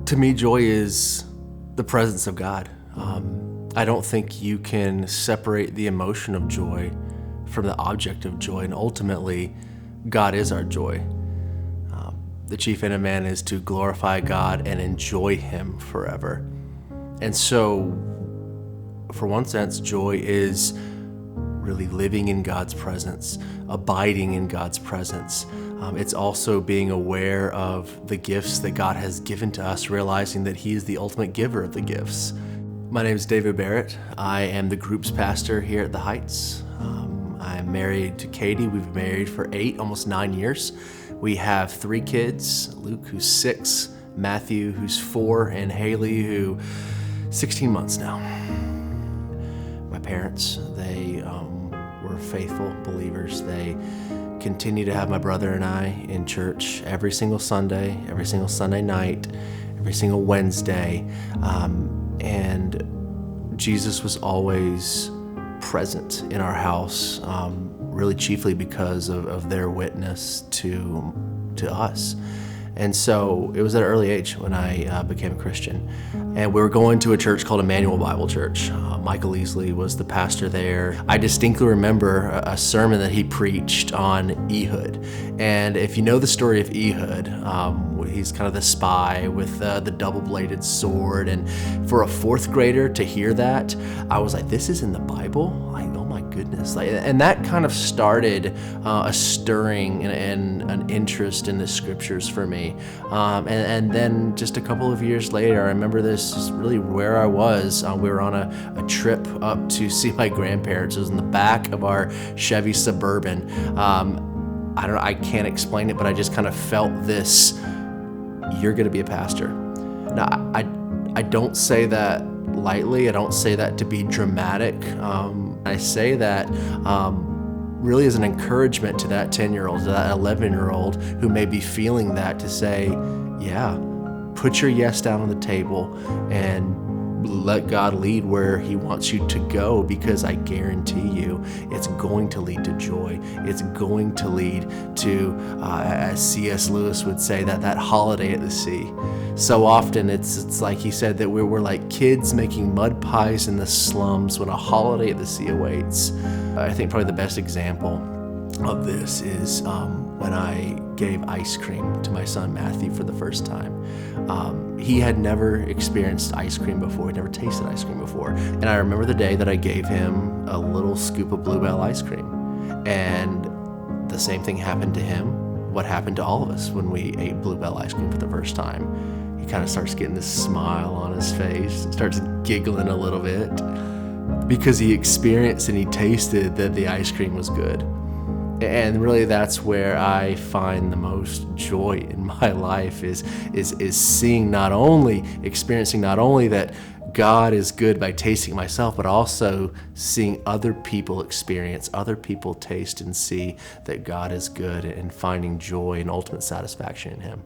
To me, joy is the presence of God. I don't think you can separate the emotion of joy from the object of joy, and ultimately, God is our joy. The chief end of man is to glorify God and enjoy Him forever. And so, for one sense, joy is really living in God's presence, abiding in God's presence. It's also being aware of the gifts that God has given to us, realizing that He is the ultimate giver of the gifts. My name is David Barrett. I am the group's pastor here at the Heights. I'm married to Katie. We've been married for almost 9 years. We have 3 kids, Luke, who's 6, Matthew, who's 4, and Haley, who 16 months now. My parents, they were faithful believers. They continue to have my brother and I in church every single Sunday night, every single Wednesday. And Jesus was always present in our house, really chiefly because of their witness to us. And so it was at an early age when I became a Christian. And we were going to a church called Emmanuel Bible Church. Michael Easley was the pastor there. I distinctly remember a sermon that he preached on Ehud. And if you know the story of Ehud, he's kind of the spy with the double-bladed sword. And for a 4th grader to hear that, I was like, this is in the Bible? Like, oh my goodness. And that kind of started a stirring and an interest in the scriptures for me. And then just a couple of years later, I remember this is really where I was. We were on a trip up to see my grandparents. It was in the back of our Chevy Suburban. I can't explain it, but I just kind of felt this, you're going to be a pastor. Now, I don't say that lightly. I don't say that to be dramatic. I say that really as an encouragement to that 10-year-old, to that 11-year-old who may be feeling that, to say, yeah, put your yes down on the table and let God lead where He wants you to go, because I guarantee you it's going to lead to joy. It's going to lead to, as C.S. Lewis would say, that holiday at the sea. So often it's like he said that we're like kids making mud pies in the slums when a holiday at the sea awaits. I think probably the best example of this is when I gave ice cream to my son Matthew for the first time. He had never experienced ice cream before. He'd never tasted ice cream before. And I remember the day that I gave him a little scoop of Bluebell ice cream. And the same thing happened to him. What happened to all of us when we ate Bluebell ice cream for the first time? He kind of starts getting this smile on his face, starts giggling a little bit, because he experienced and he tasted that the ice cream was good. And really that's where I find the most joy in my life is seeing experiencing not only that God is good by tasting myself, but also seeing other people experience, other people taste and see that God is good, and finding joy and ultimate satisfaction in Him.